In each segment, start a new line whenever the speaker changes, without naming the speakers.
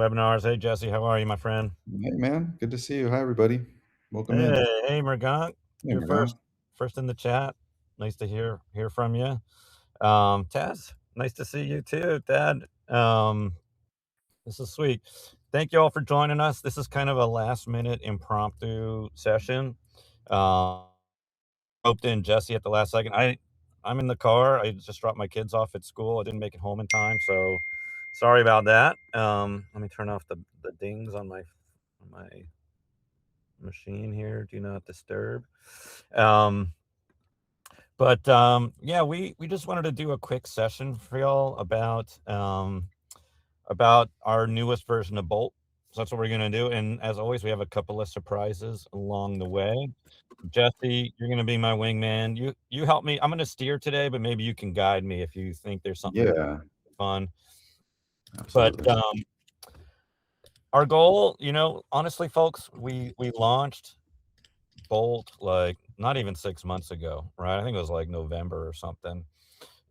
Webinars. Hey, Jesse, how are you, my friend?
Hey, man. Good to see you. Hi, everybody. Welcome in.
Hey, Mergant,
Hey,
you're
Morgan.
first in the chat. Nice to hear from you. Taz, nice to see you too, Dad. This is sweet. Thank you all for joining us. This is kind of a last minute impromptu session. Um, Roped in Jesse at the last second. I'm in the car. I just dropped my kids off at school. I didn't make it home in time, so sorry about that. Let me turn off the dings on my machine here. Do not disturb. Um, yeah, we just wanted to do a quick session for y'all about our newest version of Bolt. So that's what we're gonna do. And as always, we have a couple of surprises along the way. Jesse, you're gonna be my wingman. You help me. I'm gonna steer today, but maybe you can guide me if you think there's something
Yeah,
fun. But
absolutely.
our goal, honestly, folks, we launched Bolt like not even 6 months ago, right? I think it was like November or something.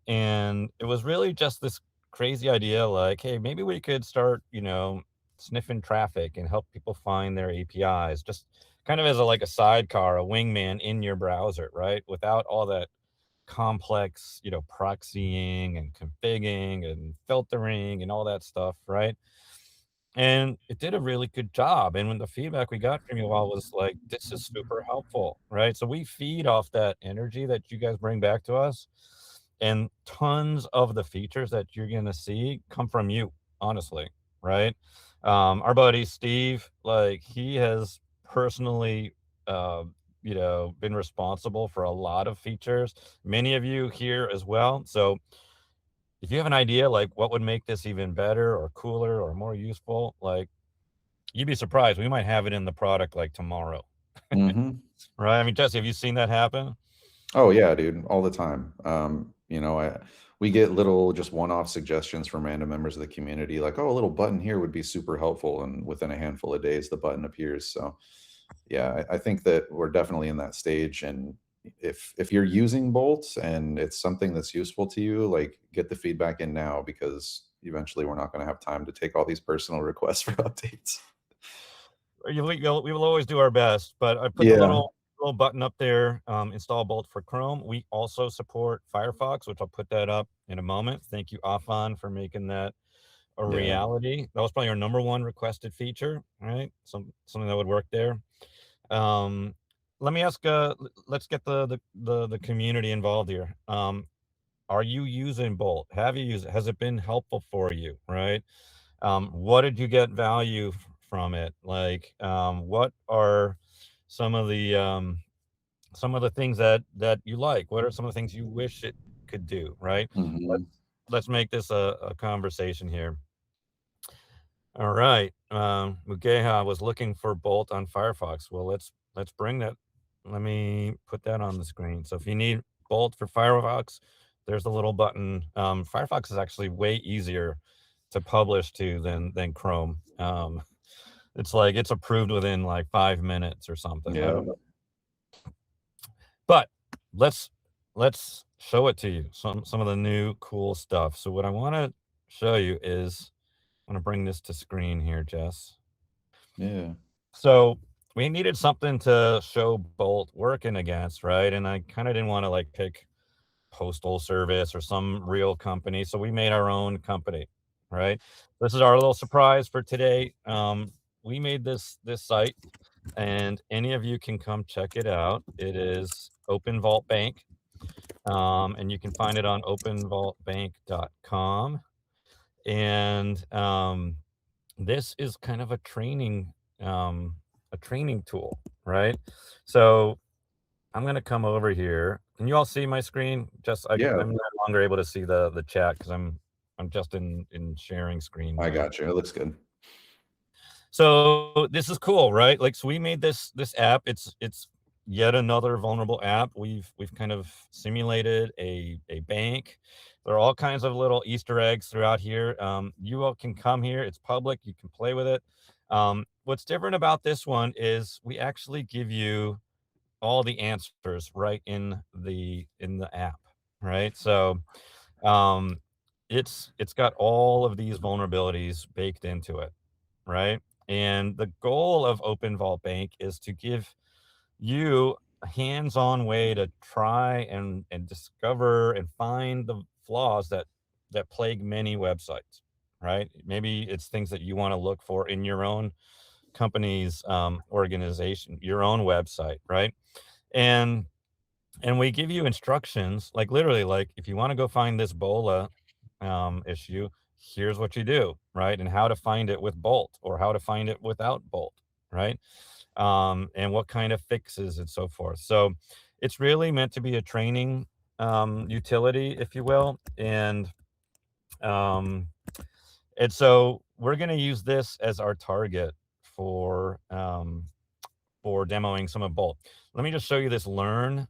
And it was really just this crazy idea like, hey, maybe we could start, sniffing traffic and help people find their APIs, just kind of as like a sidecar, a wingman in your browser, right? Without all that complex, proxying and configuring and filtering and all that stuff, right? And it did a really good job, and when the feedback we got from you all was like, "This is super helpful," right? So we feed off that energy that you guys bring back to us, and tons of the features that you're gonna see come from you, honestly, right? Our buddy Steve, like, he has personally, uh, been responsible for a lot of features, many of you here as well, so if you have an idea, like, what would make this even better or cooler or more useful, like, you'd be surprised. We might have it in the product, like, tomorrow,
hmm
right? I mean, Jesse, have you seen that happen?
Oh, yeah, dude, all the time. We get little just one-off suggestions from random members of the community, like, "Oh, a little button here would be super helpful," and within a handful of days, the button appears. So, yeah, I think that we're definitely in that stage. And if you're using Bolt and it's something that's useful to you, like, get the feedback in now because eventually we're not going to have time to take all these personal requests for updates.
We will always do our best, but I put the
Yeah.
little button up there, install Bolt for Chrome. We also support Firefox, which I'll put that up in a moment. Thank you, Afan, for making that a
Yeah.
reality. That was probably our number one requested feature, right? Something that would work there. Um, Let me ask, let's get the community involved here. Are you using Bolt? Have you used it? Has it been helpful for you, right? What did you get value from it? Like, what are some of the things that you like? What are some of the things you wish it could do, right? Let's
Mhm.
let's make this a conversation here. All right. Mugeha was looking for Bolt on Firefox. Well, let's bring that. Let me put that on the screen. So if you need Bolt for Firefox, there's a little button. Firefox is actually way easier to publish to than Chrome. It's like it's approved within like 5 minutes or something. I
Yeah.
don't know, but let's let's show it to you. Some of the new cool stuff. So what I want to show you is I want to bring this to screen here, Jess.
Yeah.
So we needed something to show Bolt working against, right? And I kind of didn't want to like pick Postal Service or some real company. So we made our own company, right? This is our little surprise for today. We made this site, and any of you can come check it out. It is OpenVault Bank, and you can find it on openvaultbank.com. And this is kind of a training tool, right? So I'm gonna come over here. Can you all see my screen?
Yeah.
I'm no longer able to see the chat because I'm just in sharing screen
I
mode.
got you. It looks good.
So this is cool, right? Like, so we made this app. It's yet another vulnerable app. We've kind of simulated a bank. There are all kinds of little Easter eggs throughout here. You all can come here. It's public. You can play with it. What's different about this one is we actually give you all the answers right in the app, right? So um, it's got all of these vulnerabilities baked into it. right? And the goal of OpenVault Bank is to give you a hands-on way to try and discover and find the flaws that plague many websites, right? Maybe it's things that you want to look for in your own company's organization, your own website, right? And and we give you instructions, like literally, like if you want to go find this BOLA issue, here's what you do, right? And how to find it with Bolt or how to find it without Bolt, right? And what kind of fixes and so forth. So it's really meant to be a training utility, if you will. Um, and so we're going to use this as our target for demoing some of Bolt. Let me just show you this learn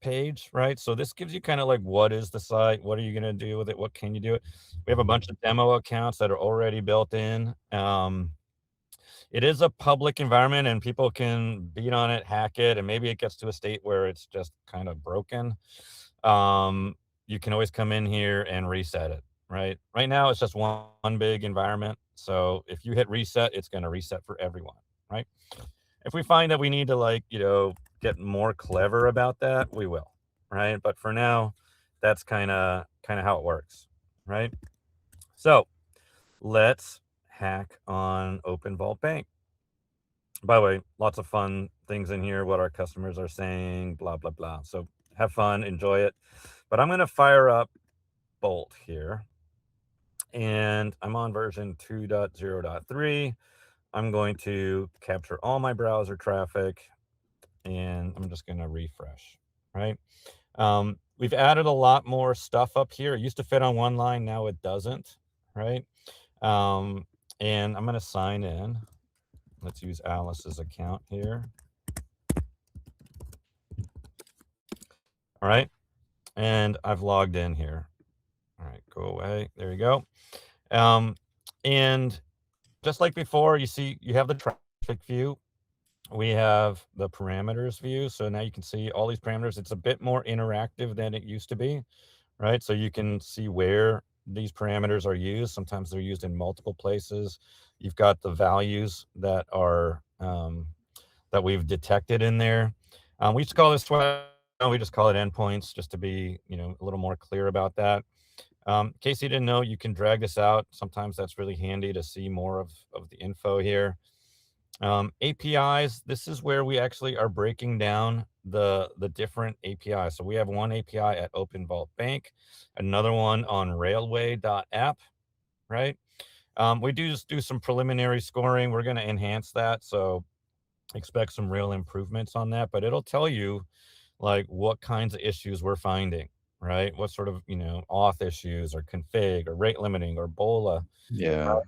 page, right? So this gives you kind of like, what is the site? What are you going to do with it? What can you do it? We have a bunch of demo accounts that are already built in. It is a public environment and people can beat on it, hack it, and maybe it gets to a state where it's just kind of broken. You can always come in here and reset it, right? Right now, it's just one big environment. So if you hit reset, it's going to reset for everyone, right? If we find that we need to like, get more clever about that, we will, right? But for now, that's kind of how it works, right? So let's hack on OpenVault Bank. By the way, lots of fun things in here, what our customers are saying, blah, blah, blah. So have fun, enjoy it. But I'm going to fire up Bolt here. And I'm on version 2.0.3. I'm going to capture all my browser traffic and I'm just going to refresh, right? We've added a lot more stuff up here. It used to fit on one line, now it doesn't, right? And I'm going to sign in. Let's use Alice's account here. All right. And I've logged in here. All right, go away. There you go. And just like before, you see you have the traffic view. We have the parameters view. So now you can see all these parameters. It's a bit more interactive than it used to be, right? So you can see where these parameters are used. Sometimes they're used in multiple places. You've got the values that are that we've detected in there. We used to call this we just call it endpoints just to be, a little more clear about that. In case you didn't know, you can drag this out. Sometimes that's really handy to see more of the info here. APIs, this is where we actually are breaking down the different APIs. So we have one API at OpenVault Bank, another one on railway.app, right? We do just do some preliminary scoring. We're going to enhance that. So expect some real improvements on that, but it'll tell you like what kinds of issues we're finding, right? What sort of, auth issues or config or rate limiting or BOLA.
Yeah.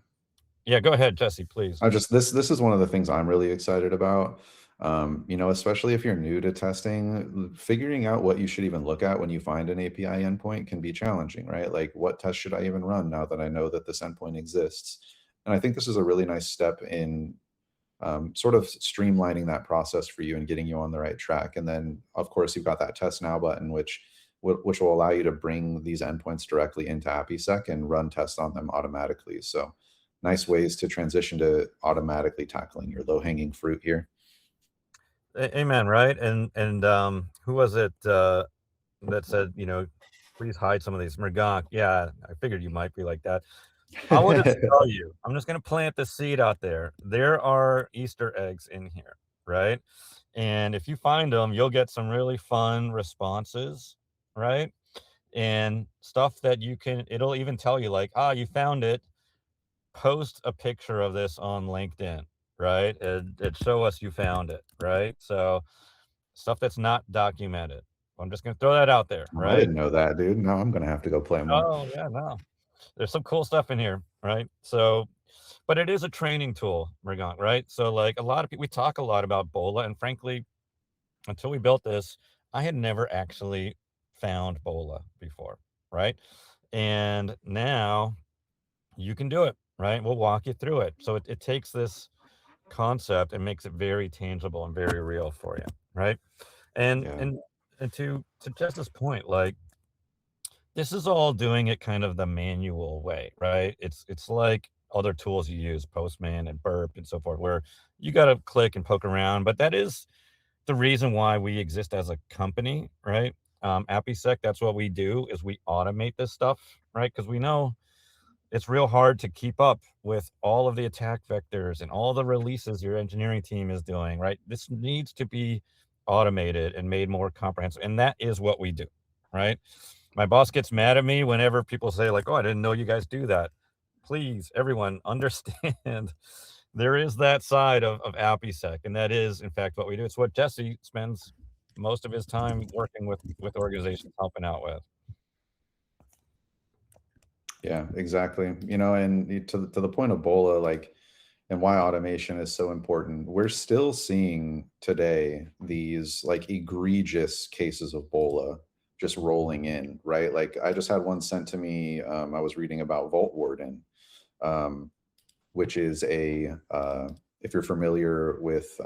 Yeah, go ahead, Jesse, please.
I just this is one of the things I'm really excited about. Especially if you're new to testing, figuring out what you should even look at when you find an API endpoint can be challenging, right? Like, what test should I even run now that I know that this endpoint exists? And I think this is a really nice step in sort of streamlining that process for you and getting you on the right track. And then, of course, you've got that test now button, which will allow you to bring these endpoints directly into APIsec and run tests on them automatically. So nice ways to transition to automatically tackling your low hanging fruit here.
Amen, right? And who was it that said, please hide some of these? Mergak. Yeah, I figured you might be like that. I will just tell you, I'm just gonna plant the seed out there. There are Easter eggs in here, right? And if you find them, you'll get some really fun responses, right? And stuff that it'll even tell you like, you found it, post a picture of this on LinkedIn, right? It show us you found it, right? So stuff that's not documented. I'm just gonna throw that out there,
I
right?
didn't know that, dude. Now I'm gonna have to go play more.
Oh yeah, no. There's some cool stuff in here, right? So, but it is a training tool, Mergant, right? So like a lot of people, we talk a lot about BOLA, and frankly, until we built this, I had never actually found BOLA before, right? And now you can do it, right? We'll walk you through it. So it takes this concept and makes it very tangible and very real for you, right? And
Yeah.
and and to Jess's point, like this is all doing it kind of the manual way, right? It's like other tools you use, Postman and Burp and so forth, where you got to click and poke around. But that is the reason why we exist as a company, right? APIsec, that's what we do is we automate this stuff, right? Because we know it's real hard to keep up with all of the attack vectors and all the releases your engineering team is doing, right? This needs to be automated and made more comprehensive. And that is what we do, right? My boss gets mad at me whenever people say, like, oh, I didn't know you guys do that. Please, everyone, understand there is that side of AppySec, and that is, in fact, what we do. It's what Jesse spends most of his time working with organizations helping out with.
Yeah, exactly. You know, and to the point of BOLA, like, and why automation is so important. We're still seeing today these like egregious cases of BOLA just rolling in, right? Like I just had one sent to me. I was reading about Vault Warden, um, which is if you're familiar with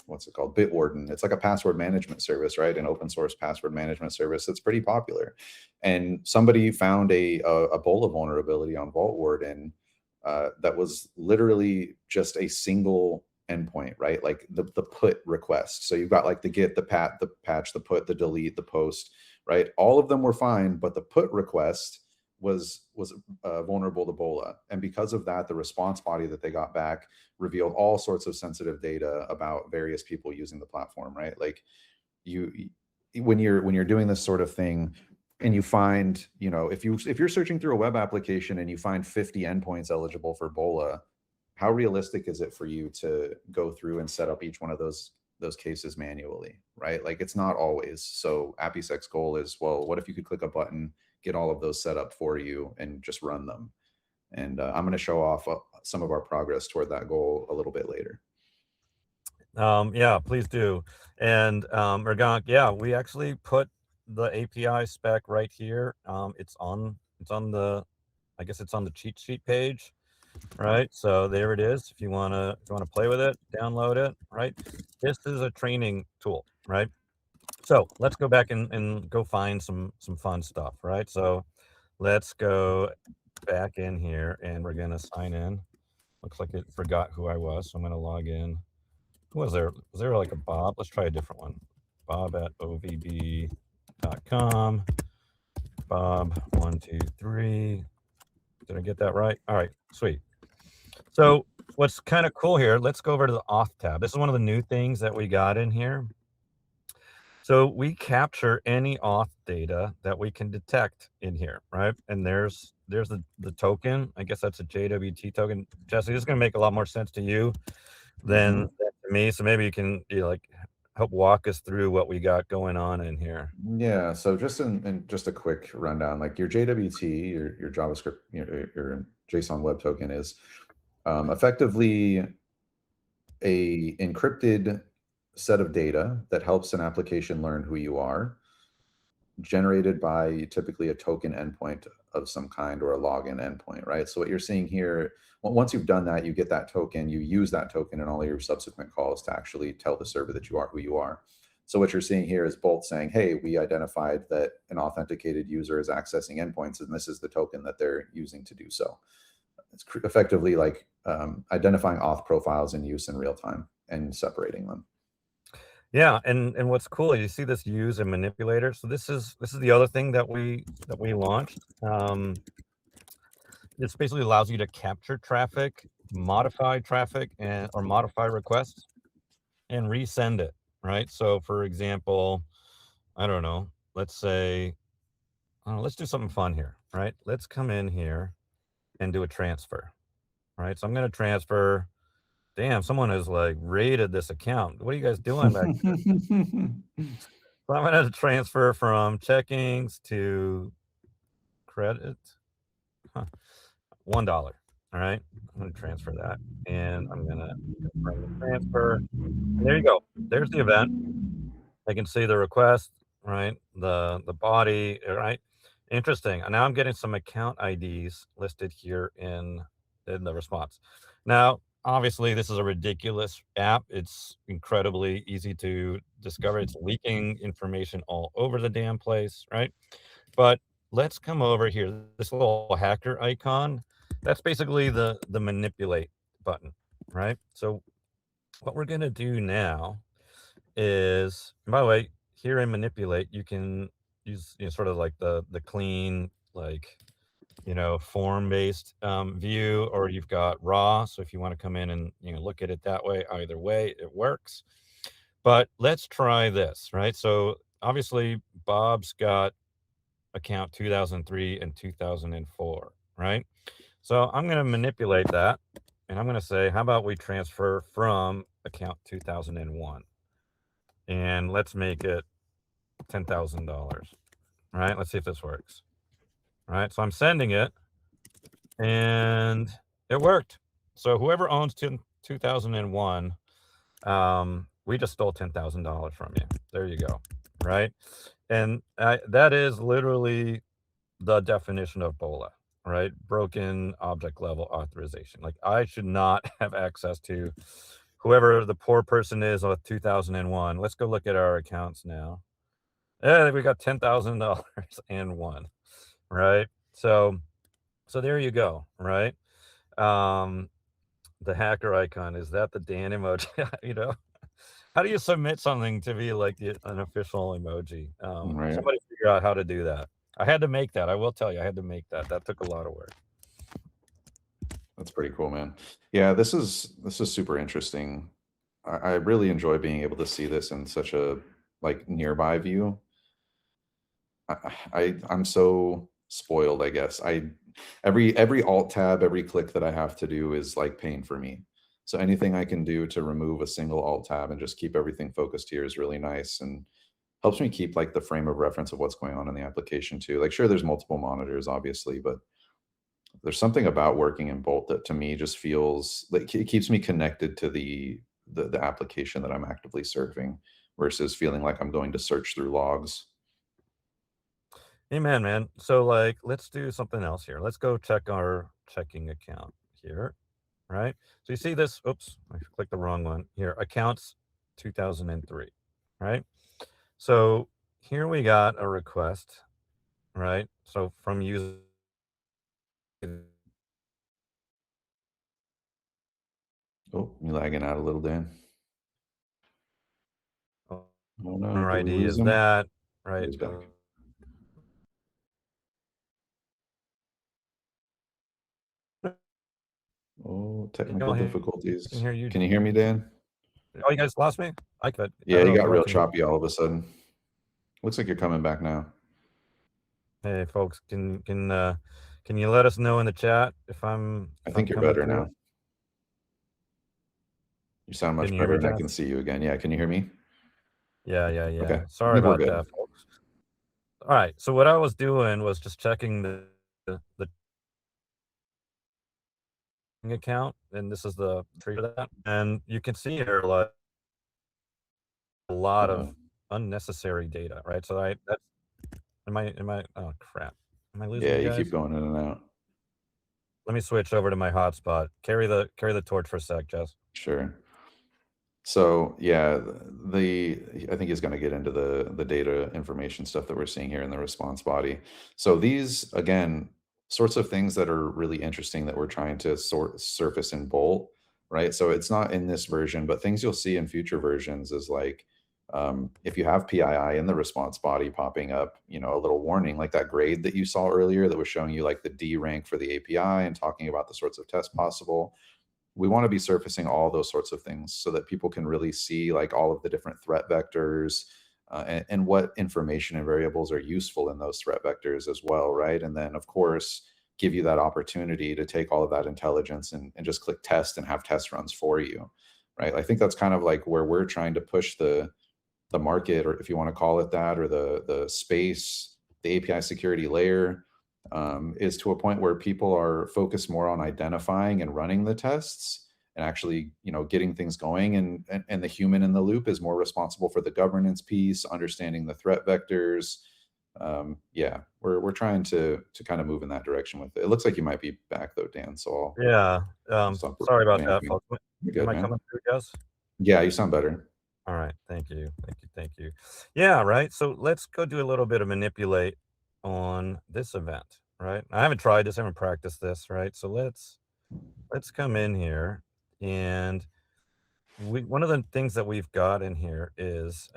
what's it called, Bitwarden. It's like a password management service, right? An open source password management service that's pretty popular. And somebody found a BOLA vulnerability on Vault Warden that was literally just a single endpoint, right? Like the put request. So you've got like the get, the patch, the put, the delete, the post, right? All of them were fine, but the put request was vulnerable to BOLA. And because of that, the response body that they got back revealed all sorts of sensitive data about various people using the platform, right? Like you when you're doing this sort of thing and you find, you know, if you're searching through a web application and you find 50 endpoints eligible for BOLA, how realistic is it for you to go through and set up each one of those cases manually, right? Like it's not always. So AppySec's goal is, well, what if you could click a button, get all of those set up for you and just run them? And I'm going to show off some of our progress toward that goal a little bit later.
Yeah, please do. And Ergon, yeah, we actually put the API spec right here. It's on the, I guess it's on the cheat sheet page, right? So there it is. If you wanna play with it, download it, right? This is a training tool, right? So let's go back and go find some fun stuff, right? So let's go back in here and we're gonna sign in. Looks like it forgot who I was, so I'm gonna log in. Who was there? Was there like a Bob? Let's try a different one. Bob at ovb.com. Bob123. Did I get that right? All right, sweet. So what's kind of cool here, let's go over to the Auth tab. This is one of the new things that we got in here. So we capture any auth data that we can detect in here, right? And there's the token. I guess that's a JWT token. Jesse, this is going to make a lot more sense to you than to me. So maybe you can like help walk us through what we got going on in here.
Yeah. So just in just a quick rundown, like your JWT, your JavaScript, your JSON web token is effectively a encrypted set of data that helps an application learn who you are, generated by typically a token endpoint of some kind or a login endpoint, right? So what you're seeing here, once you've done that, you get that token, you use that token in all your subsequent calls to actually tell the server that you are who you are. So what you're seeing here is Bolt saying, hey, we identified that an authenticated user is accessing endpoints, and this is the token that they're using to do so. It's effectively like identifying auth profiles in use in real time and separating them.
Yeah, and what's cool, you see this use a manipulator. So this is the other thing that we launched. This basically allows you to capture traffic, modify traffic, or modify requests, and resend it. Right. So for example, I don't know. Let's say, let's do something fun here. Right. Let's come in here and do a transfer. Right. So I'm going to transfer. Damn, someone has like raided this account. What are you guys doing back there? So I'm going to transfer from checkings to credit. Huh. $1. All right. I'm going to transfer that and I'm going to confirm the transfer. And there you go. There's the event. I can see the request, right? The body, right? Interesting. And now I'm getting some account IDs listed here in the response. Now, obviously, this is a ridiculous app. It's incredibly easy to discover. It's leaking information all over the damn place, right? But let's come over here. This little hacker icon, That's basically the manipulate button, right? So what we're gonna do now is, and by the way, here in manipulate, you can use, sort of like the clean, like, form-based view, or you've got raw. So if you want to come in and look at it that way, either way, it works. But let's try this, right? So obviously, Bob's got account 2003 and 2004, right? So I'm going to manipulate that, and I'm going to say, how about we transfer from account 2001, and let's make it $10,000, right? Let's see if this works. All right, so I'm sending it, and it worked. So whoever owns 2001, we just stole $10,000 from you. There you go, right? And that is literally the definition of BOLA, right? Broken object level authorization. Like, I should not have access to whoever the poor person is with 2001. Let's go look at our accounts now. Yeah, we got $10,000 and one, right? So there you go, right? Um, the hacker icon, is that the Dan emoji? How do you submit something to be like an official emoji?
Right.
Somebody figure out how to do that. I had to make that. I will tell you, I had to make that. That took a lot of work.
That's pretty cool, man. Yeah, this is super interesting. I really enjoy being able to see this in such a like nearby view. I'm so spoiled, I guess. Every alt tab, every click that I have to do is like pain for me. So anything I can do to remove a single alt tab and just keep everything focused here is really nice and helps me keep like the frame of reference of what's going on in the application too. Like sure, there's multiple monitors, obviously, but there's something about working in Bolt that to me just feels like it keeps me connected to the application that I'm actively surfing versus feeling like I'm going to search through logs.
Amen, man. So, like, let's do something else here. Let's go check our checking account here, right? So you see this, oops, I clicked the wrong one here, accounts 2003, right? So here we got a request, right? So from user,
Oh, you lagging out a little, Dan. Oh no,
owner
did we
ID
lose
is
him?
that,
Oh,
right?
he's back. Oh, technical
Y'all hear, I can
difficulties.
hear you.
Can you hear me, Dan?
Oh, you guys lost me? I could. I
Yeah,
don't
you
know if
got
y'all
real
can hear.
choppy all of a sudden. Looks like you're coming back now.
Hey, folks, can you let us know in the chat if
I
I'm
think you're
coming
better
through?
now. You sound
Can
much
you hear me,
better, and I
Jeff?
can see you again. Yeah, can you hear me?
Yeah,
Okay,
yeah.
I
Sorry
think we're
about
good.
that, folks. All right. So what I was doing was just checking the account, and this is the tree for that. And you can see here like a lot of
Uh-oh.
unnecessary data, right? So that's am I oh crap. Am I losing
Yeah,
you
you keep
guys?
going in and out.
Let me switch over to my hotspot. Carry the torch for a sec, Jess.
Sure. So yeah, I think he's going to get into the data information stuff that we're seeing here in the response body. So these again, sorts of things that are really interesting that we're trying to sort surface in Bolt, right? So it's not in this version, but things you'll see in future versions is like if you have PII in the response body popping up, a little warning like that grade that you saw earlier that was showing you like the D rank for the API and talking about the sorts of tests possible. We want to be surfacing all those sorts of things so that people can really see like all of the different threat vectors and what information and variables are useful in those threat vectors as well, right? And then of course give you that opportunity to take all of that intelligence and just click test and have test runs for you, right? I think that's kind of like where we're trying to push the market, or if you want to call it that, or the space, the API security layer, is to a point where people are focused more on identifying and running the tests and actually, getting things going, and the human in the loop is more responsible for the governance piece, understanding the threat vectors. Yeah, we're trying to kind of move in that direction with it. It looks like you might be back though, Dan. So
Yeah.
I'll stop
Sorry about that,
vamping.
folks.
You're
Am
good,
I
man.
coming through, Jess?
Yeah, you sound better.
All right. Thank you. Thank you. Yeah, right. So let's go do a little bit of manipulate on this event, right? I haven't tried this, I haven't practiced this, right? So let's come in here, and one of the things that we've got in here is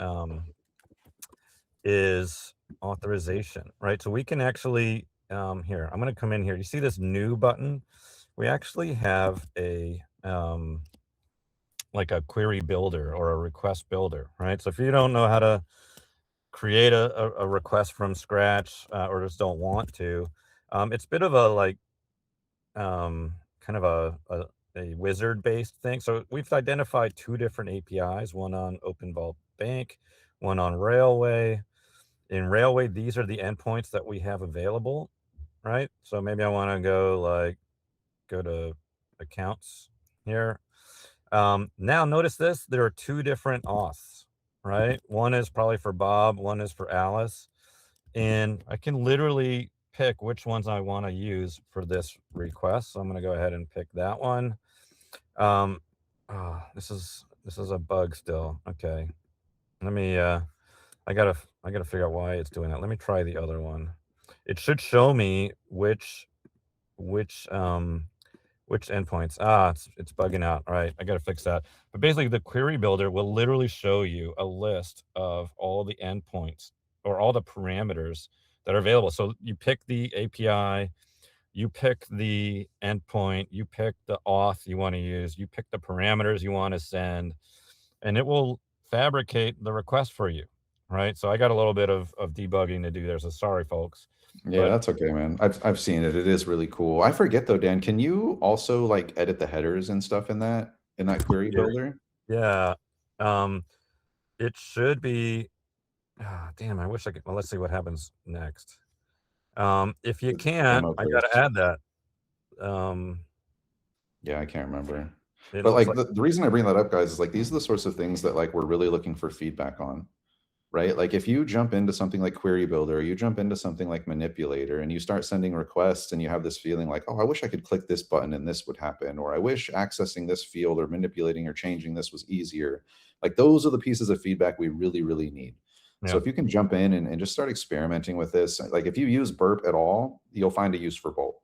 authorization, right? So we can actually, here, I'm gonna come in here. You see this new button? We actually have like a query builder or a request builder, right? So if you don't know how to create a request from scratch, or just don't want to, it's a bit of a like, kind of a wizard-based thing. So we've identified 2 different APIs, one on OpenVault Bank, one on Railway. In Railway, these are the endpoints that we have available, right? So maybe I wanna go to accounts here. Now notice this, there are 2 different auths, right? One is probably for Bob, one is for Alice, and I can literally pick which ones I wanna use for this request. So I'm gonna go ahead and pick that one. Um, this is a bug still. Okay. Let me, I gotta figure out why it's doing that. Let me try the other one. It should show me which, which endpoints? Ah, it's bugging out. All right, I gotta fix that. But basically, the query builder will literally show you a list of all the endpoints or all the parameters that are available. So you pick the API, you pick the endpoint, you pick the auth you want to use, you pick the parameters you want to send, and it will fabricate the request for you. Right. So I got a little bit of debugging to do there. So sorry, folks.
Yeah,
But
that's okay, man. I've seen it. It is really cool. I forget though, Dan, can you also like edit the headers and stuff in that query
yeah,
builder?
yeah. Um, it should be. Ah, damn, I wish I could. Well, let's see what happens next. If you
The
can't,
demo
I gotta
first.
add that. Um,
Yeah, I can't remember.
it
But
looks
like
like,
the reason I bring that up, guys, is like these are the sorts of things that like we're really looking for feedback on. Right? Like if you jump into something like Query Builder, or you jump into something like Manipulator, and you start sending requests, and you have this feeling like, oh, I wish I could click this button and this would happen, or I wish accessing this field or manipulating or changing this was easier. Like those are the pieces of feedback we really, really need. So
yeah,
if you can jump in and just start experimenting with this, like if you use Burp at all, you'll find a use for Bolt.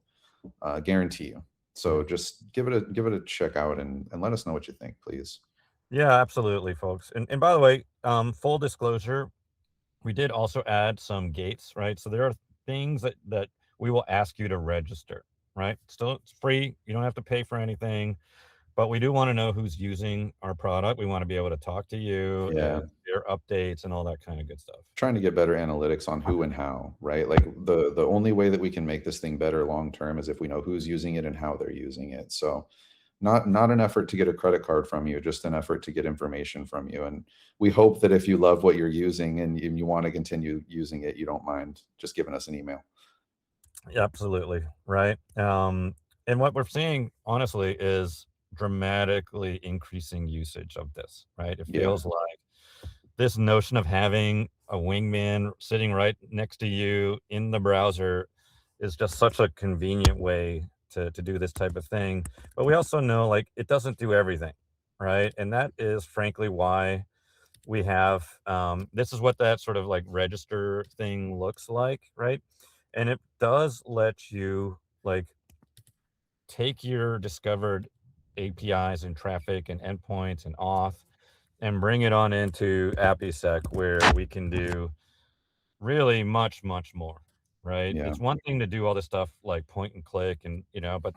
Guarantee you.
yeah,
So just give it a check out and let us know what you think, please.
yeah, absolutely, folks. And by the way, full disclosure, we did also add some gates, right? So there are things that we will ask you to register, right? Still, it's free. You don't have to pay for anything. But we do wanna know who's using our product. We wanna be able to talk to you
Yeah.
and share updates and all that kinda good stuff.
Trying to get better analytics on who and how, right? Like the only way that we can make this thing better long term is if we know who's using it and how they're using it. So not an effort to get a credit card from you, just an effort to get information from you. And we hope that if you love what you're using and you want to continue using it, you don't mind just giving us an email.
Yeah, absolutely, right? And what we're seeing, honestly, is dramatically increasing usage of this, right? It
Yeah.
feels like this notion of having a wingman sitting right next to you in the browser is just such a convenient way to do this type of thing. But we also know, like, it doesn't do everything, right? And that is frankly why we have, this is what that sort of like register thing looks like, right? And it does let you like take your discovered APIs and traffic and endpoints and auth and bring it on into APIsec where we can do really much, much more, right?
Yeah.
It's one thing to do all this stuff like point and click and, but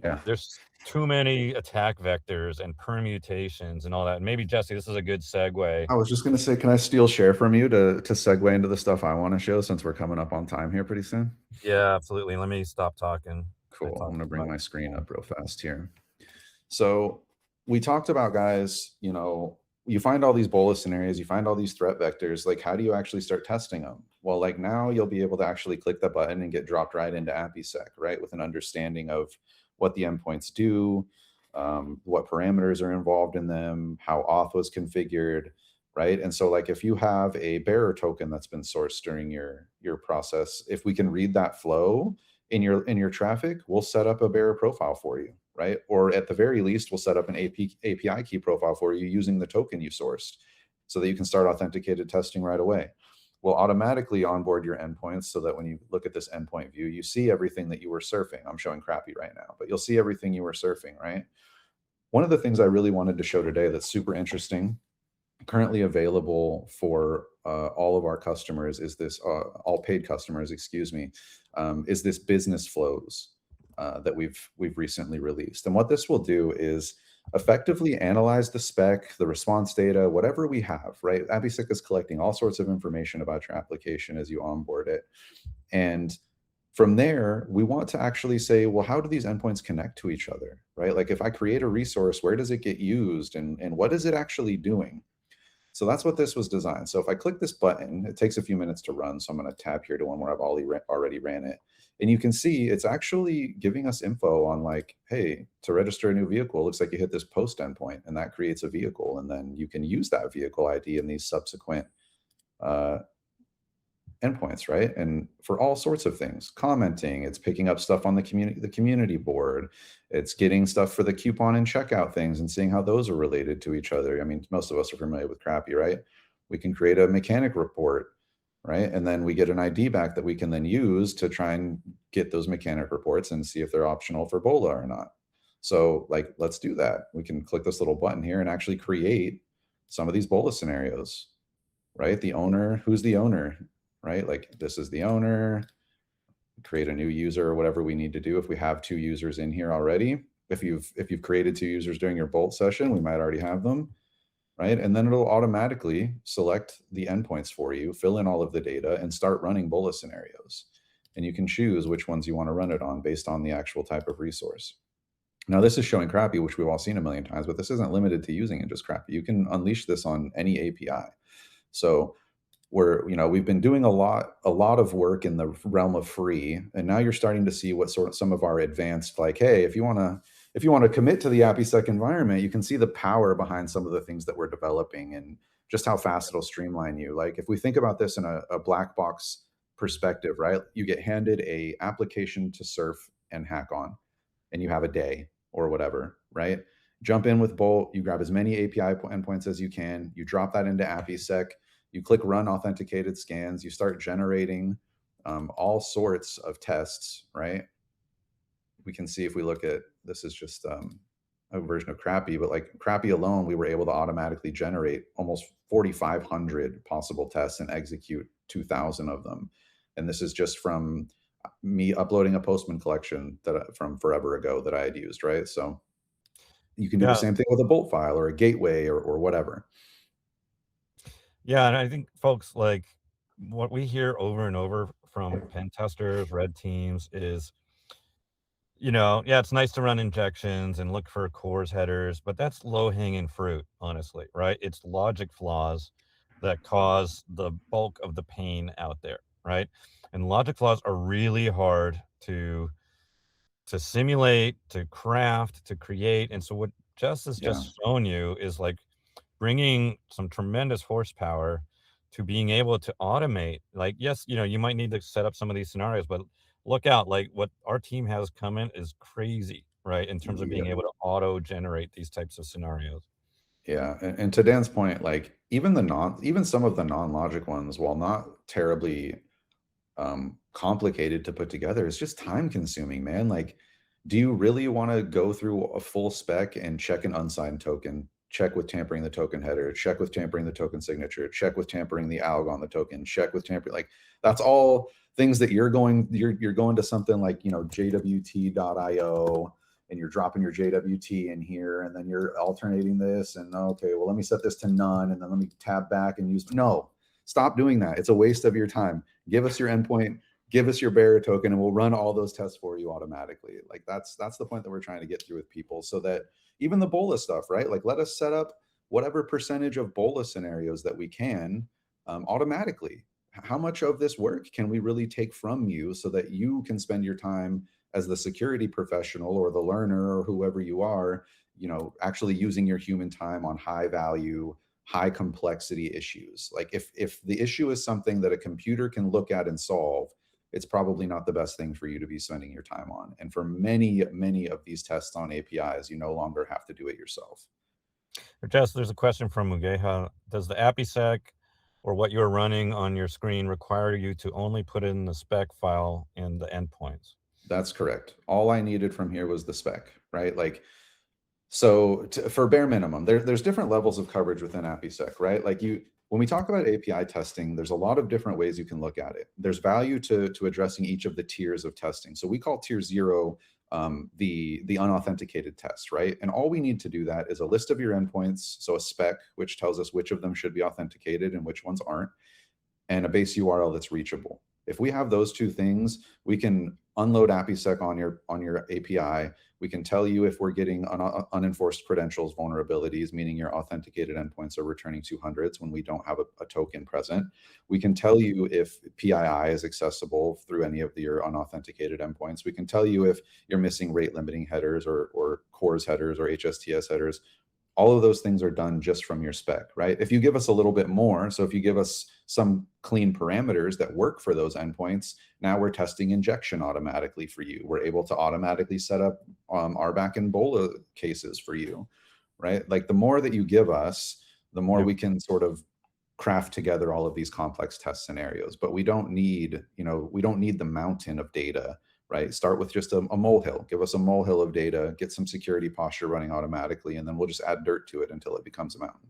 Yeah.
there's too many attack vectors and permutations and all that. And maybe Jesse, this is a good segue.
I was just gonna say, can I steal share from you to segue into the stuff I want to show since we're coming up on time here pretty soon?
Yeah, absolutely. Let me stop talking. I
Cool. I'm
talked
gonna
too
bring
much.
my screen up real fast here. So we talked about, guys, you find all these BOLA scenarios, you find all these threat vectors. Like, how do you actually start testing them? Well, like now you'll be able to actually click the button and get dropped right into APIsec, right? With an understanding of what the endpoints do, what parameters are involved in them, how auth was configured, right? And so, like, if you have a bearer token that's been sourced during your process, if we can read that flow in your traffic, we'll set up a bearer profile for you, right? Or at the very least, we'll set up an API key profile for you using the token you sourced so that you can start authenticated testing right away. will automatically onboard your endpoints so that when you look at this endpoint view, you see everything that you were surfing. I'm showing crappy right now, but you'll see everything you were surfing, right? One of the things I really wanted to show today that's super interesting, currently available for all of our customers, is this, all paid customers, excuse me, is this business flows that we've recently released. And what this will do is effectively analyze the spec, the response data, whatever we have, right? APIsec is collecting all sorts of information about your application as you onboard it. And from there, we want to actually say, well, how do these endpoints connect to each other, right? Like if I create a resource, where does it get used and what is it actually doing? So that's what this was designed. So if I click this button, it takes a few minutes to run. So I'm going to tab here to one where I've already ran it. And you can see it's actually giving us info on like, hey, to register a new vehicle, it looks like you hit this post endpoint and that creates a vehicle. And then you can use that vehicle ID in these subsequent uh, endpoints, right? And for all sorts of things, commenting, it's picking up stuff on the community board, it's getting stuff for the coupon and checkout things and seeing how those are related to each other. I mean, most of us are familiar with Crappy, right? We can create a mechanic report, right? And then we get an ID back that we can then use to try and get those mechanic reports and see if they're optional for BOLA or not. So like, let's do that. We can click this little button here and actually create some of these BOLA scenarios, right? The owner, who's the owner? Right? Like this is the owner, create a new user or whatever we need to do. If we have 2 users in here already, if you've created 2 users during your Bolt session, we might already have them, right? And then it'll automatically select the endpoints for you, fill in all of the data and start running BOLA scenarios. And you can choose which ones you want to run it on based on the actual type of resource. Now this is showing Crappy, which we've all seen a million times, but this isn't limited to using it just Crappy. You can unleash this on any API. So we've been doing a lot of work in the realm of free, and now you're starting to see what sort of some of our advanced, like, hey, if you want to commit to the APIsec environment, you can see the power behind some of the things that we're developing and just how fast it'll streamline you. Like if we think about this in a black box perspective, right? You get handed a application to surf and hack on, and you have a day or whatever, right? Jump in with Bolt, you grab as many API endpoints as you can, you drop that into APIsec, you click run authenticated scans, you start generating all sorts of tests, right? We can see if we look at, this is just a version of Crappy, but like Crappy alone, we were able to automatically generate almost 4,500 possible tests and execute 2,000 of them. And this is just from me uploading a Postman collection from forever ago that I had used, right? So you can do the
Yeah.
same thing with a Bolt file or a gateway or whatever.
Yeah, and I think folks, like, what we hear over and over from pen testers, red teams is, yeah, it's nice to run injections and look for cores headers, but that's low-hanging fruit, honestly, right? It's logic flaws that cause the bulk of the pain out there, right? And logic flaws are really hard to simulate, to craft, to create, and so what Jess has
Yeah.
just shown you is, like, bringing some tremendous horsepower to being able to automate. Like, yes, you might need to set up some of these scenarios, but look out, like what our team has coming is crazy, right? In terms of being
Yeah.
able to auto generate these types of scenarios.
Yeah, and to Dan's point, like even some of the non-logic ones, while not terribly complicated to put together, it's just time consuming, man. Like, do you really want to go through a full spec and check an unsigned token, check with tampering the token header, check with tampering the token signature, check with tampering the alg on the token, check with tampering, like that's all things that you're going to something like, jwt.io and you're dropping your JWT in here and then you're alternating this and okay, well, let me set this to none and then let me tab back and use, no, stop doing that. It's a waste of your time. Give us your endpoint, give us your bearer token, and we'll run all those tests for you automatically. Like that's the point that we're trying to get through with people, so that even the BOLA stuff, right? Like let us set up whatever percentage of BOLA scenarios that we can automatically. How much of this work can we really take from you so that you can spend your time as the security professional or the learner or whoever you are, actually using your human time on high value, high complexity issues. Like if the issue is something that a computer can look at and solve, it's probably not the best thing for you to be spending your time on. And for many, many of these tests on APIs, you no longer have to do it yourself.
Jess, there's a question from Mugeha. Does the APIsec or what you're running on your screen require you to only put in the spec file and the endpoints.
That's correct. All I needed from here was the spec, right? Like, so for bare minimum, there's different levels of coverage within APIsec, right? Like when we talk about API testing, there's a lot of different ways you can look at it. There's value to addressing each of the tiers of testing. So we call tier 0 the unauthenticated test, right? And all we need to do that is a list of your endpoints, so a spec which tells us which of them should be authenticated and which ones aren't, and a base URL that's reachable. If we have those two things, we can unload APIsec on your API. We can tell you if we're getting unenforced credentials vulnerabilities, meaning your authenticated endpoints are returning 200s when we don't have a token present. We can tell you if PII is accessible through any of your unauthenticated endpoints. We can tell you if you're missing rate limiting headers or CORS headers or HSTS headers. All of those things are done just from your spec, right? If you give us a little bit more, so if you give us some clean parameters that work for those endpoints, now we're testing injection automatically for you. We're able to automatically set up RBAC and BOLA cases for you, right? Like the more that you give us, the more we can sort of craft together all of these complex test scenarios. But we don't need, we don't need the mountain of data, right? Start with just a molehill. Give us a molehill of data, get some security posture running automatically, and then we'll just add dirt to it until it becomes a mountain.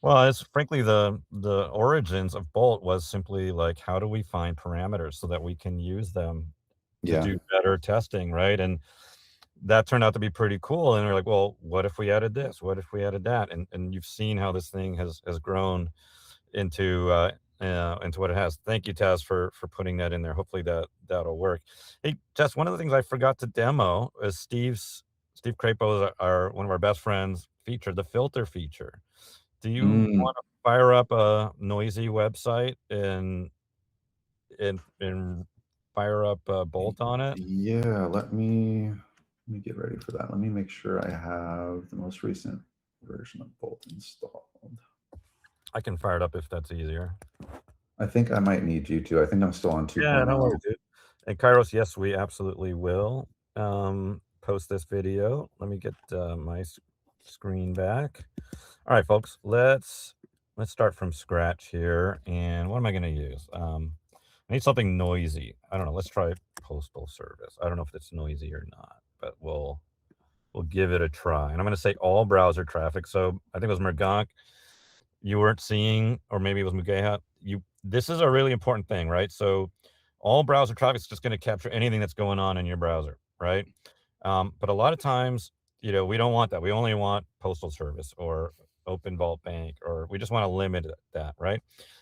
Well, it's frankly the origins of Bolt was simply like, how do we find parameters so that we can use them to
Yeah.
do better testing, right? And that turned out to be pretty cool. And we're like, well, what if we added this? What if we added that? And you've seen how this thing has grown into what it has. Thank you, Tess, for putting that in there. Hopefully that'll work. Hey, Tess, one of the things I forgot to demo is Steve Crapo is our one of our best friends feature, the filter feature. Do you
Mm,
wanna fire up a noisy website and fire up a bolt on it?
yeah, let me get ready for that. Let me make sure I have the most recent version of Bolt installed.
I can fire it up if that's easier.
I think I might need you to. I think I'm still on
Yeah, no
2.0.
worries, dude. And Kairos, yes, we absolutely will, post this video. Let me get, my screen back. Alright, folks, let's start from scratch here, and what am I gonna use? I need something noisy. I don't know, let's try postal service. I don't know if it's noisy or not, but we'll give it a try, and I'm gonna say all browser traffic, so I think it was Mergonk, you weren't seeing, or maybe it was Mugeha, this is a really important thing, right? So, all browser traffic is just gonna capture anything that's going on in your browser, right? But a lot of times, we don't want that. We only want postal service or OpenVault Bank, or we just wanna limit that, right?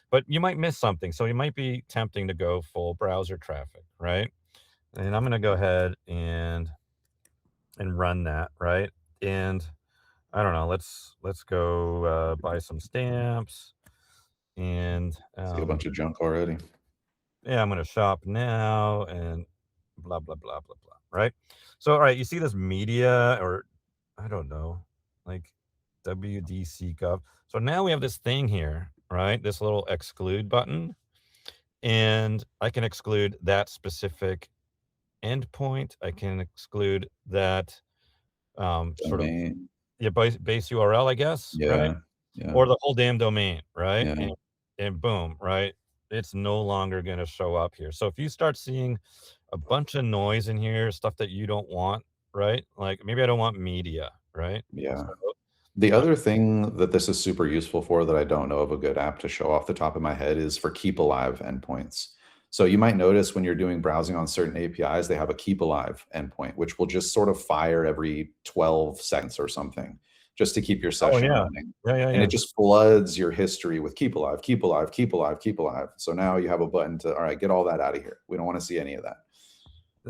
But you might miss something, so it might be tempting to go full browser traffic, right? And I'm gonna go ahead and run that, right? And I don't know, let's go, buy some stamps and,
See a bunch of junk already.
yeah, I'm gonna shop now and blah, blah, blah, blah, blah, right? So, alright, you see this media or I don't know, like WDC gov. So now we have this thing here, right? This little exclude button, and I can exclude that specific endpoint. I can exclude that, sort of,
Domain.
yeah, base URL, I guess, right?
Yeah. Yeah.
Or the whole damn domain, right?
Yeah.
And boom, right? It's no longer gonna show up here. So if you start seeing a bunch of noise in here, stuff that you don't want, right? Like maybe I don't want media, right?
Yeah.
So,
The
uh,
other thing that this is super useful for that I don't know of a good app to show off the top of my head is for keep alive endpoints. So you might notice when you're doing browsing on certain APIs, they have a keep alive endpoint, which will just sort of fire every 12 seconds or something just to keep your
oh
session
yeah.
running.
Yeah, yeah,
And
yeah.
it just floods your history with keep alive, keep alive, keep alive, keep alive. So now you have a button to, all right, get all that out of here. We don't want to see any of that.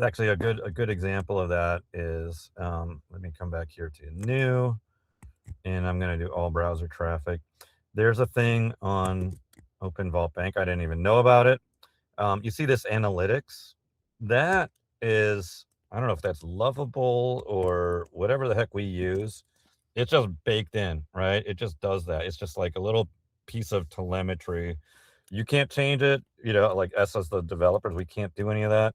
Actually, a good example of that is, let me come back here to new, and I'm gonna do all browser traffic. There's a thing on OpenVault Bank. I didn't even know about it. You see this analytics? That is, I don't know if that's lovable or whatever the heck we use. It's just baked in, right? It just does that. It's just like a little piece of telemetry. You can't change it, like us as the developers, we can't do any of that.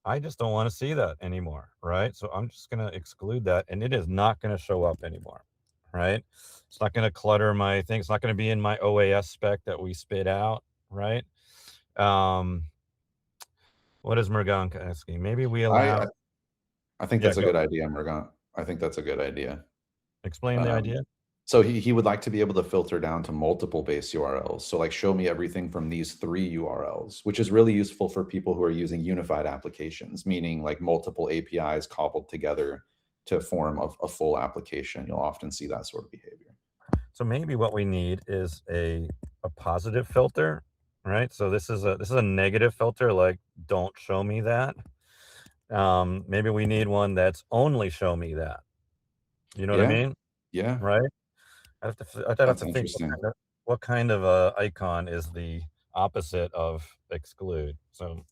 I just don't want to see that anymore, right? So I'm just going to exclude that, and it is not going to show up anymore, right? It's not going to clutter my thing. It's not going to be in my OAS spec that we spit out, right? Um, what is Mergon asking? Maybe we
I
allow.
I, I think
Yeah,
that's a
go
good idea, Mergant. I think that's a good idea.
explain the
Um,
idea.
so he would like to be able to filter down to multiple base URLs. So like show me everything from these 3 URLs, which is really useful for people who are using unified applications, meaning like multiple APIs cobbled together to form a full application. You'll often see that sort of behavior.
So maybe what we need is a positive filter, right? So this is a negative filter, like don't show me that. Maybe we need one that's only show me that. You know what I
Yeah,
mean?
yeah,
Right? I'd have
that's
to think
interesting.
what kind of icon is the opposite of exclude. So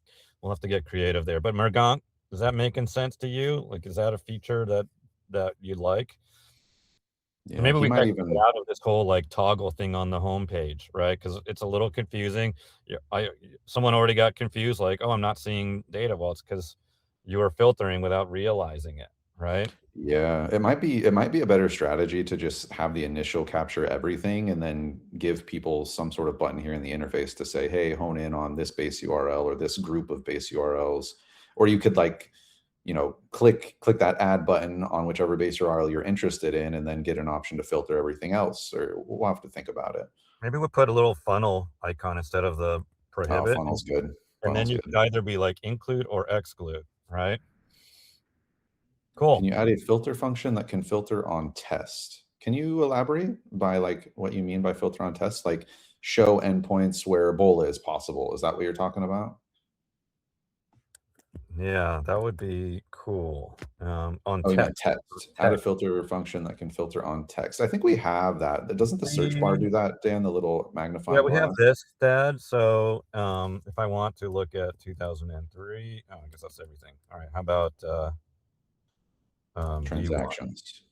we'll have to get creative there. But Mergant, is that making sense to you? Like, is that a feature that you'd like? And
Yeah,
maybe
he
we
might
actually get
even
out of this whole like toggle thing on the homepage, right? Because it's a little confusing. Yeah, someone already got confused, like, oh, I'm not seeing data. Well, it's because you were filtering without realizing it, right?
yeah, it might be a better strategy to just have the initial capture everything and then give people some sort of button here in the interface to say, "Hey, hone in on this base URL or this group of base URLs." Or you could like, click that add button on whichever base URL you're interested in and then get an option to filter everything else, or we'll have to think about it.
Maybe we put a little funnel icon instead of the
Oh,
prohibit,
funnel's good.
and then
Funnel's
you could
good.
either be like include or exclude, right?
Can
Cool.
you add a filter function that can filter on test? Can you elaborate by like what you mean by filter on test? Like show endpoints where BOLA is possible. Is that what you're talking about?
Yeah, that would be cool. On
Oh, you
text.
meant text. Add a
Text.
filter function that can filter on text. I think we have that. Doesn't the search bar
We
do that, Dan? The little
Yeah,
magnifying
we have
glass?
this instead. So, if I want to look at 2003, oh, I guess that's everything. All right, how about V1?
Transactions.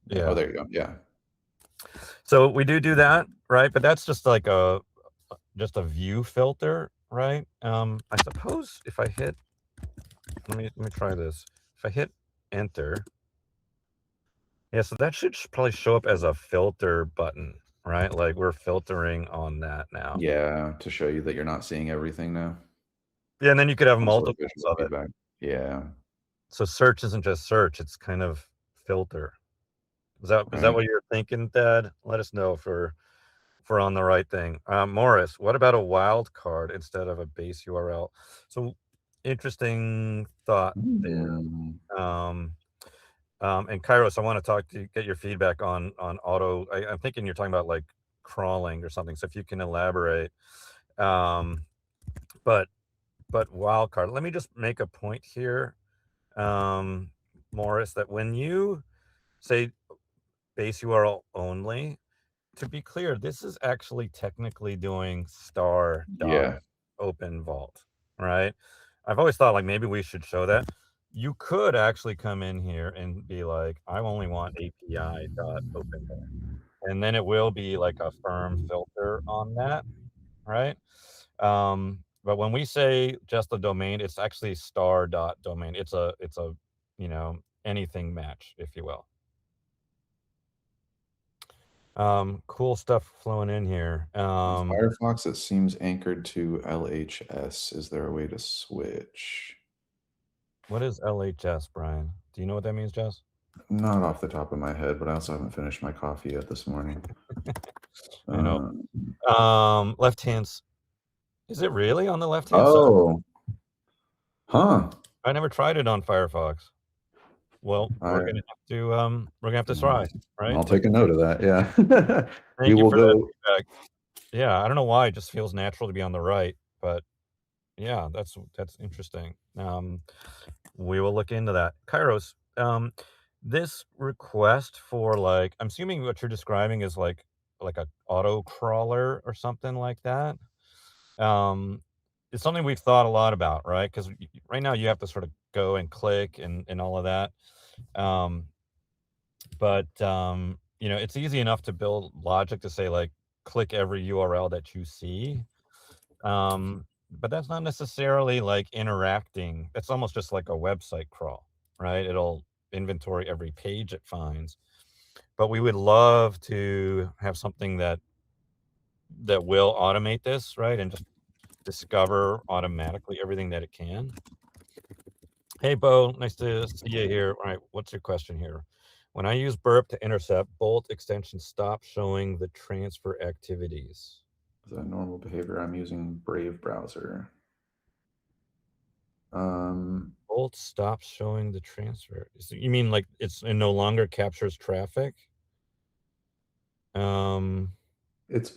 Yeah. Oh,
Yeah.
there you go. Yeah.
So we do that, right? But that's just like a view filter, right? I suppose if I hit, let me try this. If I hit enter, yeah, so that should probably show up as a filter button, right? Like we're filtering on that now.
Yeah. To show you that you're not seeing everything now.
Yeah, and then you could have
Some sort of
multiples
visual
of it.
feedback. Yeah.
So search isn't just search, it's kind of filter. Is that
Right.
what you're thinking, Dad? Let us know if we're on the right thing. Morris, what about a wildcard instead of a base URL? So interesting thought there.
Hmm.
Um, and Kairos, I want to get your feedback on auto. I'm thinking you're talking about like crawling or something. So if you can elaborate. Um, but wildcard. Let me just make a point here, um, Morris, that when you say base URL only, to be clear, this is actually technically doing star dot
Yeah.
open vault, right? I've always thought like maybe we should show that. You could actually come in here and be like, I only want API dot open vault. And then it will be like a firm filter on that, right? But when we say just the domain, it's actually star dot domain. It's a anything match, if you will. Cool stuff flowing in here.
In Firefox, it seems anchored to LHS. Is there a way to switch?
What is LHS, Brian? Do you know what that means, Jess?
Not off the top of my head, but I also haven't finished my coffee yet this morning.
I know.
Um,
Left hands. Is it really on the left-hand side?
oh, huh.
I never tried it on Firefox. Well,
I,
we're gonna have to
I'll,
try, right?
I'll take a note of that. Yeah. We
Thank you
will
for that
go.
feedback. Yeah, I don't know why it just feels natural to be on the right, but yeah, that's interesting. We will look into that. Kairos, this request for like, I'm assuming what you're describing is like a auto crawler or something like that. Um, it's something we've thought a lot about, right? Because right now you have to sort of go and click and all of that. Um, but it's easy enough to build logic to say like click every URL that you see. But that's not necessarily like interacting. It's almost just like a website crawl, right? It'll inventory every page it finds. but we would love to have something that will automate this, right, and just discover automatically everything that it can. Hey, Bo, nice to see you here. All right, what's your question here? When I use burp to intercept, Bolt extension stops showing the transfer activities.
Is that normal behavior? I'm using Brave browser.
Bolt stops showing the transfer. You mean like it no longer captures traffic?
It's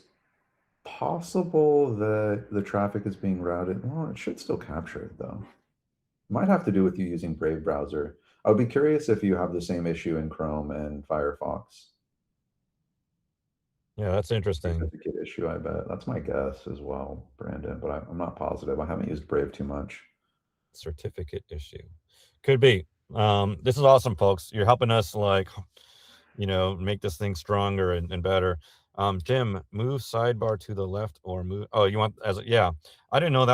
possible that the traffic is being routed. Well, it should still capture it though. Might have to do with you using Brave browser. I would be curious if you have the same issue in Chrome and Firefox.
Yeah, that's interesting.
Certificate issue, I bet. That's my guess as well, Brandon, but I'm not positive. I haven't used Brave too much.
Certificate issue. Could be. This is awesome, folks. You're helping us, like, make this thing stronger and better. Jim, move sidebar to the left or move. Oh, you want yeah. I didn't know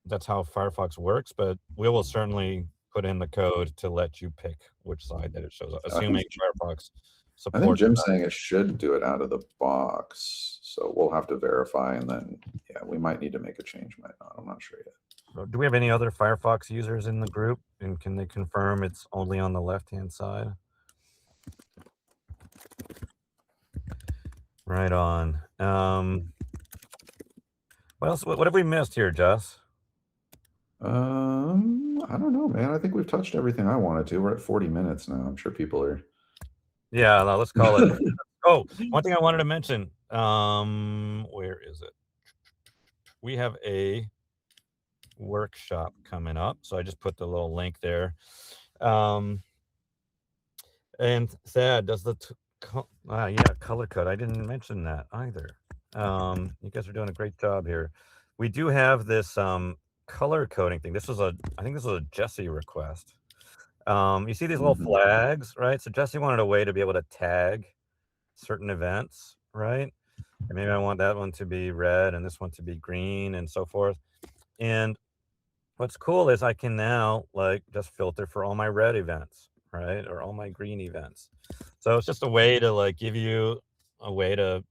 that's how Firefox works, but we will certainly put in the code to let you pick which side that it shows up, assuming Firefox
I think
supports
Jim's
that.
saying it should do it out of the box. So we'll have to verify, and then, yeah, we might need to make a change. Might not. I'm not sure yet.
Do we have any other Firefox users in the group? And can they confirm it's only on the left-hand side? Right on. What else? What have we missed here, Jess?
I don't know, man. I think we've touched everything I wanted to. We're at 40 minutes now. I'm sure people are.
Yeah, no, let's call it. Oh, one thing I wanted to mention. Where is it? We have a workshop coming up, so I just put the little link there. And Thad, does the color code? I didn't mention that either. You guys are doing a great job here. We do have this color coding thing. I think this was a Jesse request. You see these little flags, right? So Jesse wanted a way to be able to tag certain events, right? And maybe I want that one to be red and this one to be green and so forth. And what's cool is I can now just filter for all my red events, right? Or all my green events. So it's just a way to give you a way to,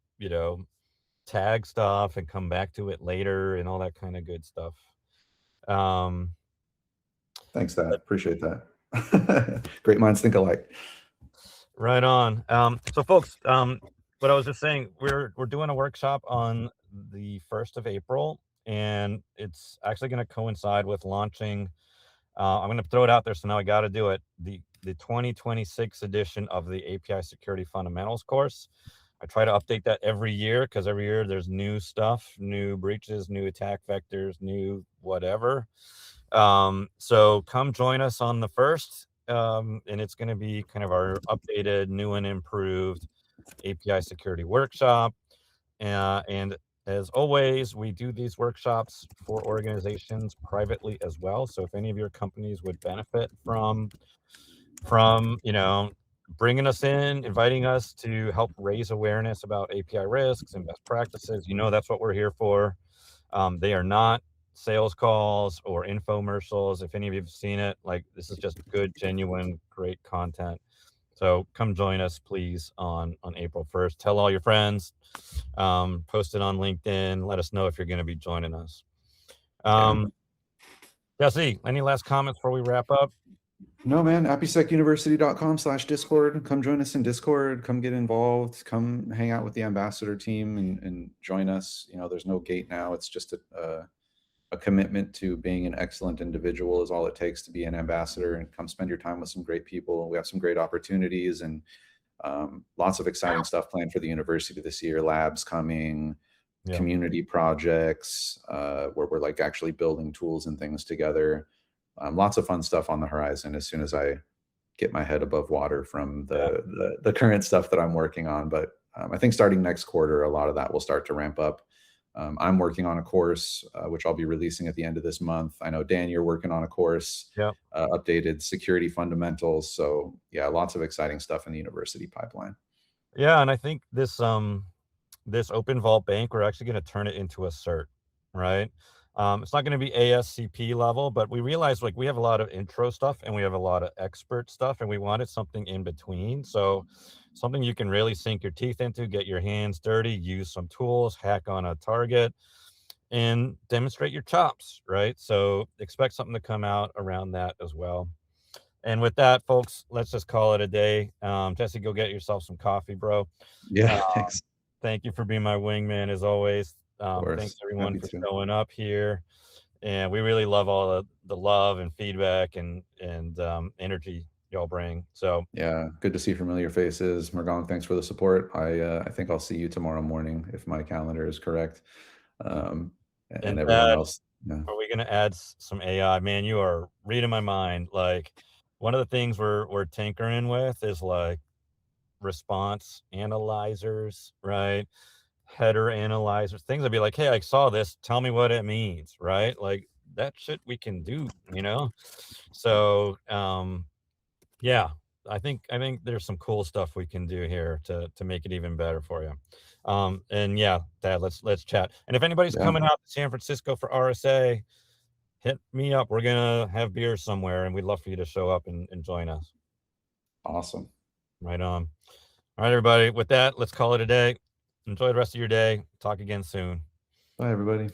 tag stuff and come back to it later and all that kind of good stuff.
Thanks, Dad. Appreciate that. Great minds think alike.
Right on. So folks, what I was just saying, we're doing a workshop on the 1st of April, and it's actually going to coincide with launching. I'm going to throw it out there, so now I got to do it. The 2026 edition of the API Security Fundamentals course. I try to update that every year because every year there's new stuff, new breaches, new attack vectors, new whatever. So come join us on the 1st, and it's going to be kind of our updated, new and improved API security workshop. And as always, we do these workshops for organizations privately as well. So if any of your companies would benefit from bringing us in, inviting us to help raise awareness about API risks and best practices, that's what we're here for. They are not sales calls or infomercials. If any of you have seen it, this is just good, genuine, great content. So come join us, please, on April 1st. Tell all your friends, post it on LinkedIn. Let us know if you're going to be joining us. Jesse, any last comments before we wrap up?
No, man. APIsecuniversity.com/Discord. Come join us in Discord. Come get involved. Come hang out with the ambassador team and join us. There's no gate now. It's just a commitment to being an excellent individual is all it takes to be an ambassador, and come spend your time with some great people. We have some great opportunities and lots of exciting stuff planned for the university this year. Labs coming, community projects where we're actually building tools and things together. Lots of fun stuff on the horizon as soon as I get my head above water from the current stuff that I'm working on. But I think starting next quarter, a lot of that will start to ramp up. I'm working on a course, which I'll be releasing at the end of this month. I know, Dan, you're working on a course, updated security fundamentals. So yeah, lots of exciting stuff in the university pipeline.
Yeah, and I think this OpenVault Bank, we're actually going to turn it into a cert, right? It's not gonna be ASCP level, but we realized, like, we have a lot of intro stuff and we have a lot of expert stuff, and we wanted something in between. So, something you can really sink your teeth into, get your hands dirty, use some tools, hack on a target, and demonstrate your chops, right? So, expect something to come out around that as well. And with that, folks, let's just call it a day. Jesse, go get yourself some coffee, bro.
Yeah,
Uh,
thanks.
Thank you for being my wingman as always.
Of
Thanks
course.
everyone
Happy
for
to.
showing up here. And we really love all the love and feedback and energy y'all bring. So
Yeah, good to see familiar faces. Mergong, thanks for the support. I think I'll see you tomorrow morning if my calendar is correct. Um, and
and
everyone
Dad,
else. Yeah.
are we gonna add some AI? Man, you are reading my mind. Like one of the things we're tinkering with is like response analyzers, right? Header analyzers, things that be like, hey, I saw this, tell me what it means, right? Like that shit we can do, you know? So yeah, I think there's some cool stuff we can do here to make it even better for you. And yeah, Dad, let's chat. And if anybody's
Yeah.
coming out to San Francisco for RSA, hit me up. We're gonna have beer somewhere, and we'd love for you to show up and join us.
Awesome.
Right on. All right, everybody. With that, let's call it a day. Enjoy the rest of your day. Talk again soon.
Bye, everybody.